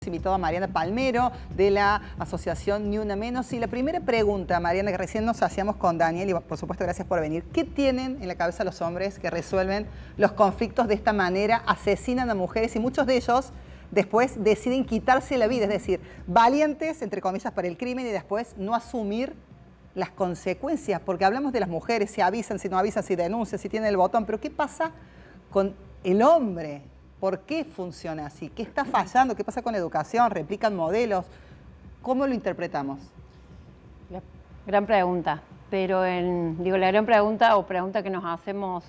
invitado a Mariana Palmero de la asociación Ni Una Menos. Y la primera pregunta, Mariana, que recién nos hacíamos con Daniel, y por supuesto gracias por venir. ¿Qué tienen en la cabeza los hombres que resuelven los conflictos de esta manera, asesinan a mujeres y muchos de ellos después deciden quitarse la vida? Es decir, valientes, entre comillas, para el crimen y después no asumir las consecuencias, porque hablamos de las mujeres, si avisan, si no avisan, si denuncian, si tienen el botón, pero ¿qué pasa con el hombre? ¿Por qué funciona así? ¿Qué está fallando? ¿Qué pasa con la educación? ¿Replican modelos? ¿Cómo lo interpretamos? Gran pregunta, pero la gran pregunta o pregunta que nos hacemos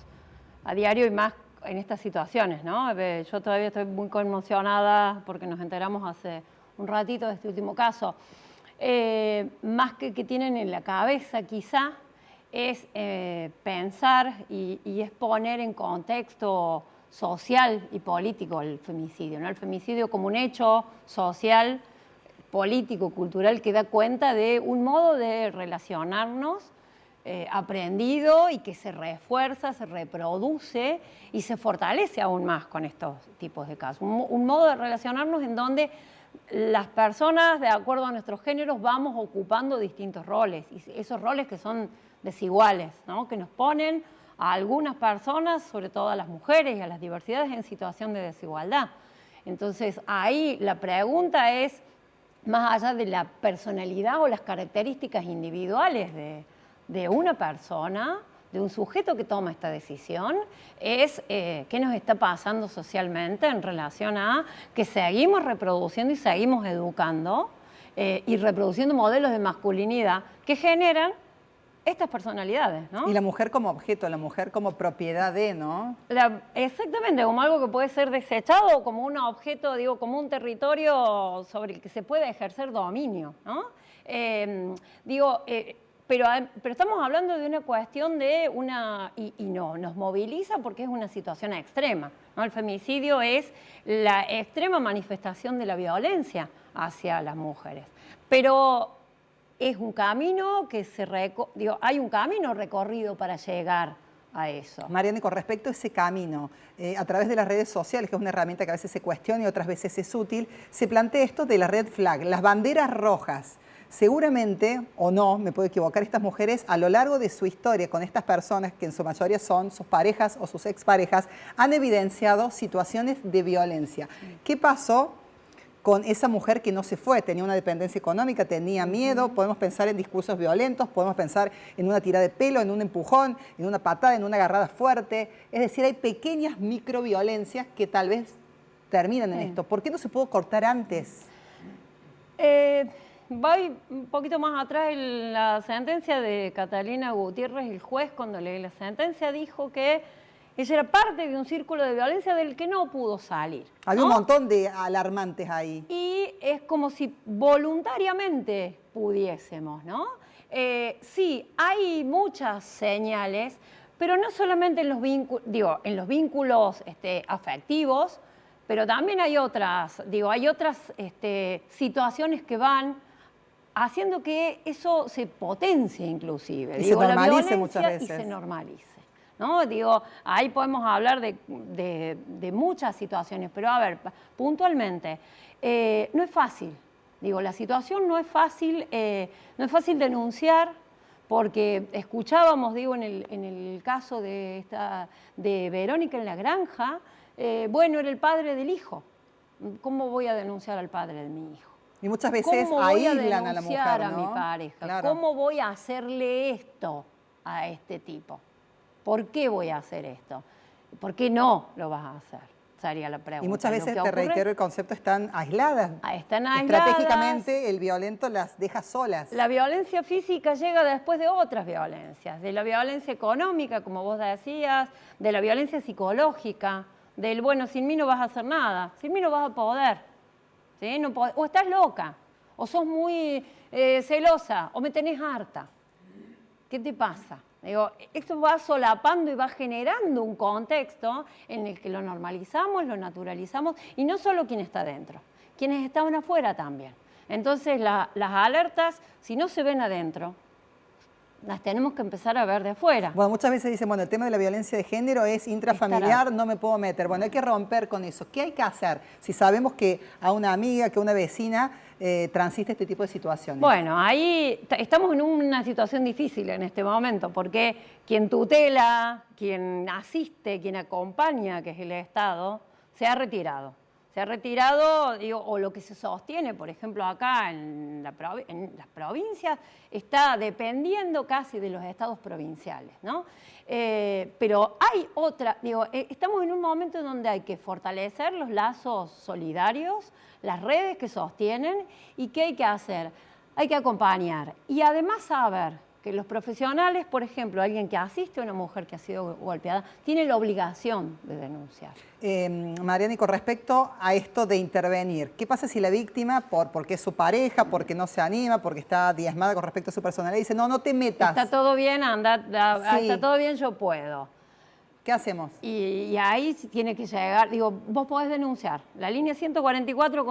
a diario y más en estas situaciones, ¿no? Yo todavía estoy muy conmocionada porque nos enteramos hace un ratito de este último caso. Más que tienen en la cabeza quizá es pensar y es poner en contexto social y político el femicidio, ¿no? El femicidio como un hecho social, político, cultural que da cuenta de un modo de relacionarnos aprendido y que se refuerza, se reproduce y se fortalece aún más con estos tipos de casos. Un modo de relacionarnos en donde las personas, de acuerdo a nuestros géneros, vamos ocupando distintos roles, y esos roles que son desiguales, ¿no? Que nos ponen a algunas personas, sobre todo a las mujeres y a las diversidades, en situación de desigualdad. Entonces, ahí la pregunta es, más allá de la personalidad o las características individuales de una persona, de un sujeto que toma esta decisión, es qué nos está pasando socialmente en relación a que seguimos reproduciendo y seguimos educando y reproduciendo modelos de masculinidad que generan estas personalidades, ¿no? Y la mujer como objeto, la mujer como propiedad de, ¿no? Exactamente, como algo que puede ser desechado o como un objeto, digo, como un territorio sobre el que se puede ejercer dominio, ¿no? Pero estamos hablando de una cuestión de una... Y no, nos moviliza porque es una situación extrema, ¿no? El femicidio es la extrema manifestación de la violencia hacia las mujeres. Pero es un camino que hay un camino recorrido para llegar a eso. Mariana, y con respecto a ese camino, a través de las redes sociales, que es una herramienta que a veces se cuestiona y otras veces es útil, se plantea esto de la red flag, las banderas rojas. Seguramente, o no, me puedo equivocar, estas mujeres a lo largo de su historia con estas personas, que en su mayoría son sus parejas o sus exparejas, han evidenciado situaciones de violencia. ¿Qué pasó con esa mujer que no se fue? Tenía una dependencia económica, tenía miedo, podemos pensar en discursos violentos, podemos pensar en una tirada de pelo, en un empujón, en una patada, en una agarrada fuerte. Es decir, hay pequeñas microviolencias que tal vez terminan en esto. ¿Por qué no se pudo cortar antes? Voy un poquito más atrás en la sentencia de Catalina Gutiérrez. El juez, cuando leí la sentencia, dijo que ella era parte de un círculo de violencia del que no pudo salir, ¿no? Había un montón de alarmantes ahí. Y es como si voluntariamente pudiésemos, ¿no? Sí, hay muchas señales, pero no solamente en los vínculos afectivos, pero también hay otras situaciones que van haciendo que eso se potencie inclusive. Y se normalice muchas veces. Y se normalice, ¿no? Ahí podemos hablar de muchas situaciones, pero a ver, puntualmente, no es fácil. La situación no es fácil denunciar, porque escuchábamos, en el caso de Verónica en la granja, era el padre del hijo. ¿Cómo voy a denunciar al padre de mi hijo? Y muchas veces aíslan a la mujer, ¿no? ¿Cómo voy a denunciar a mi pareja? Claro. ¿Cómo voy a hacerle esto a este tipo? ¿Por qué voy a hacer esto? ¿Por qué no lo vas a hacer? Sería la pregunta. Y muchas veces, te reitero, el concepto, están aisladas. Están aisladas. Estratégicamente, el violento las deja solas. La violencia física llega después de otras violencias, de la violencia económica, como vos decías, de la violencia psicológica, del, sin mí no vas a hacer nada, sin mí no vas a poder. ¿Sí? O estás loca, o sos muy celosa, o me tenés harta. ¿Qué te pasa? Esto va solapando y va generando un contexto en el que lo normalizamos, lo naturalizamos, y no solo quien está dentro, quienes estaban afuera también. Entonces las alertas, si no se ven adentro, las tenemos que empezar a ver de afuera. Bueno, muchas veces dicen, bueno, el tema de la violencia de género es intrafamiliar, no me puedo meter. Bueno, hay que romper con eso. ¿Qué hay que hacer si sabemos que a una amiga, que a una vecina transita este tipo de situaciones? Bueno, ahí estamos en una situación difícil en este momento, porque quien tutela, quien asiste, quien acompaña, que es el Estado, se ha retirado. Se ha retirado, digo, o lo que se sostiene, por ejemplo, acá en las provincias, está dependiendo casi de los estados provinciales, ¿no? Pero hay otra, digo, estamos en un momento donde hay que fortalecer los lazos solidarios, las redes que sostienen, y ¿qué hay que hacer? Hay que acompañar y además saber que los profesionales, por ejemplo, alguien que asiste a una mujer que ha sido golpeada, tiene la obligación de denunciar. Mariana, y con respecto a esto de intervenir, ¿qué pasa si la víctima, porque es su pareja, porque no se anima, porque está diezmada con respecto a su personalidad, dice, no, no te metas? Está todo bien, anda, Sí. está todo bien, yo puedo. ¿Qué hacemos? Y ahí tiene que llegar, digo, vos podés denunciar. La línea 144,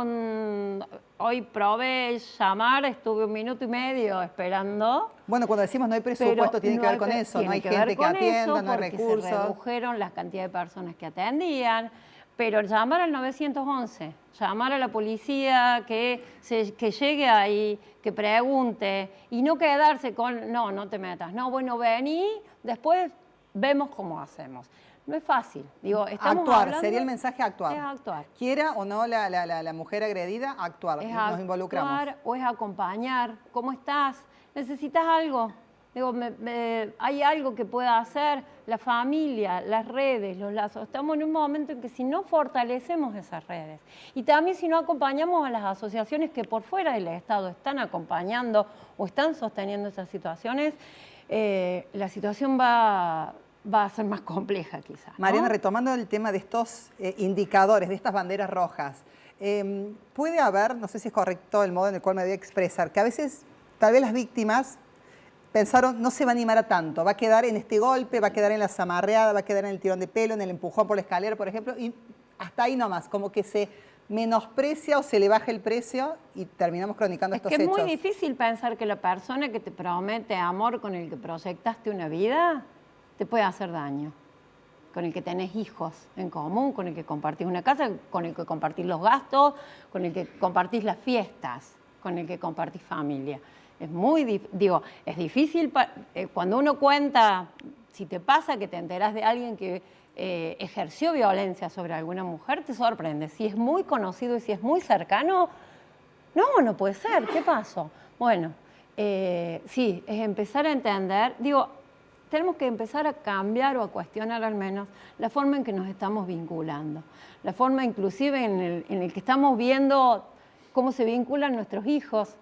hoy probé llamar, estuve 1 minuto y medio esperando. Bueno, cuando decimos no hay presupuesto, tiene que ver con eso, no hay gente que atienda, no hay recursos. Se redujeron las cantidades de personas que atendían, pero llamar al 911, llamar a la policía, que llegue ahí, que pregunte, y no quedarse con, no, no te metas, no, bueno, vení, después vemos cómo hacemos. No es fácil. Digo, estamos actuar, hablando, sería el mensaje actuar. Es actuar. Quiera o no la mujer agredida, actuar. Nos involucramos. Actuar o es acompañar. ¿Cómo estás? ¿Necesitas algo? Digo, ¿hay algo que pueda hacer? La familia, las redes, los lazos. Estamos en un momento en que si no fortalecemos esas redes y también si no acompañamos a las asociaciones que por fuera del Estado están acompañando o están sosteniendo esas situaciones, la situación va a ser más compleja quizás, ¿no? Mariana, retomando el tema de estos indicadores, de estas banderas rojas, puede haber, no sé si es correcto el modo en el cual me voy a expresar, que a veces tal vez las víctimas pensaron no se va a animar a tanto, va a quedar en este golpe, va a quedar en la zamarreada, va a quedar en el tirón de pelo, en el empujón por la escalera, por ejemplo, y hasta ahí nomás, como que se menosprecia o se le baja el precio y terminamos cronicando estos hechos. Es que es muy difícil pensar que la persona que te promete amor, con el que proyectaste una vida, te puede hacer daño. Con el que tenés hijos en común, con el que compartís una casa, con el que compartís los gastos, con el que compartís las fiestas, con el que compartís familia. Es muy, es difícil cuando uno cuenta, si te pasa que te enterás de alguien que ejerció violencia sobre alguna mujer, te sorprende. Si es muy conocido y si es muy cercano, no puede ser. ¿Qué pasó? Bueno, sí, es empezar a entender, tenemos que empezar a cambiar o a cuestionar al menos la forma en que nos estamos vinculando, la forma inclusive en el que estamos viendo cómo se vinculan nuestros hijos,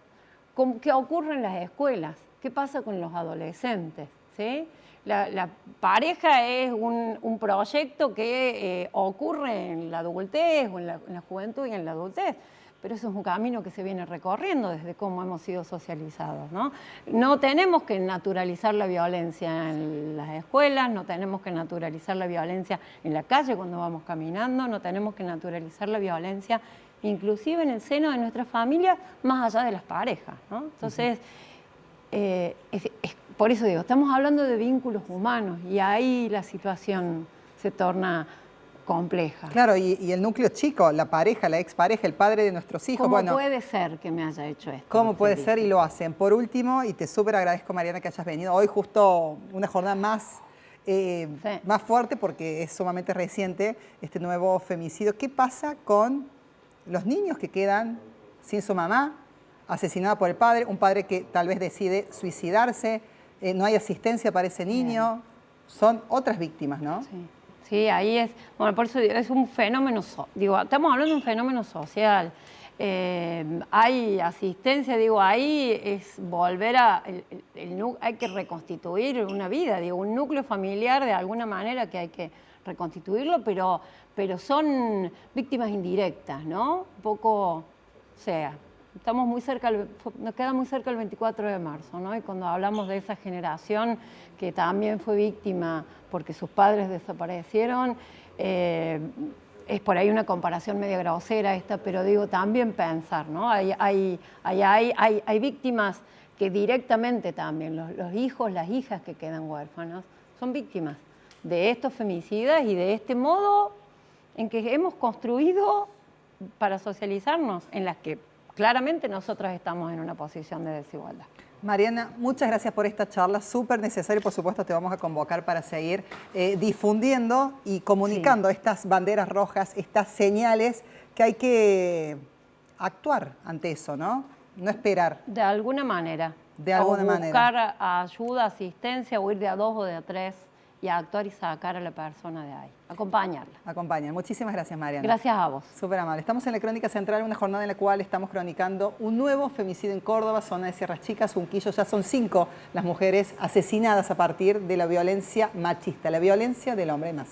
qué ocurre en las escuelas, qué pasa con los adolescentes, ¿sí? La pareja es un proyecto que ocurre en la adultez o en la juventud y en la adultez, pero eso es un camino que se viene recorriendo desde cómo hemos sido socializados, ¿no? No tenemos que naturalizar la violencia en las escuelas, no tenemos que naturalizar la violencia en la calle cuando vamos caminando, no tenemos que naturalizar la violencia inclusive en el seno de nuestras familias, más allá de las parejas, ¿no? Entonces, por eso digo, estamos hablando de vínculos humanos y ahí la situación se torna compleja. Claro, y el núcleo chico, la pareja, la expareja, el padre de nuestros hijos. ¿Cómo puede ser que me haya hecho esto? ¿Cómo puede ser? Y lo hacen. Por último, y te súper agradezco, Mariana, que hayas venido hoy, justo una jornada más fuerte porque es sumamente reciente este nuevo femicidio. ¿Qué pasa con los niños que quedan sin su mamá, asesinada por el padre, un padre que tal vez decide suicidarse, no hay asistencia para ese niño? Bien. Son otras víctimas, ¿no? Sí. Sí, ahí es, bueno, por eso es un fenómeno, estamos hablando de un fenómeno social. Hay asistencia, ahí es volver hay que reconstituir una vida, un núcleo familiar de alguna manera que hay que reconstituirlo, pero son víctimas indirectas, ¿no? Un poco, estamos muy cerca, nos queda muy cerca el 24 de marzo, ¿no? Y cuando hablamos de esa generación que también fue víctima porque sus padres desaparecieron, es por ahí una comparación media grosera esta, pero también pensar, ¿no? Hay víctimas que directamente también los hijos, las hijas que quedan huérfanos, son víctimas de estos femicidas y de este modo en que hemos construido para socializarnos, en las que claramente nosotras estamos en una posición de desigualdad. Mariana, muchas gracias por esta charla, súper necesaria y por supuesto te vamos a convocar para seguir difundiendo y comunicando estas banderas rojas, estas señales que hay que actuar ante eso, ¿no? No esperar. De alguna manera. De alguna manera. Buscar ayuda, asistencia, o ir de a dos o de a tres y a actuar y sacar a la persona de ahí. Acompañarla. Acompañan. Muchísimas gracias, Mariana. Gracias a vos. Súper amable. Estamos en la Crónica Central, una jornada en la cual estamos cronicando un nuevo femicidio en Córdoba, zona de Sierras Chicas, Unquillo. Ya son 5 las mujeres asesinadas a partir de la violencia machista, la violencia del hombre más.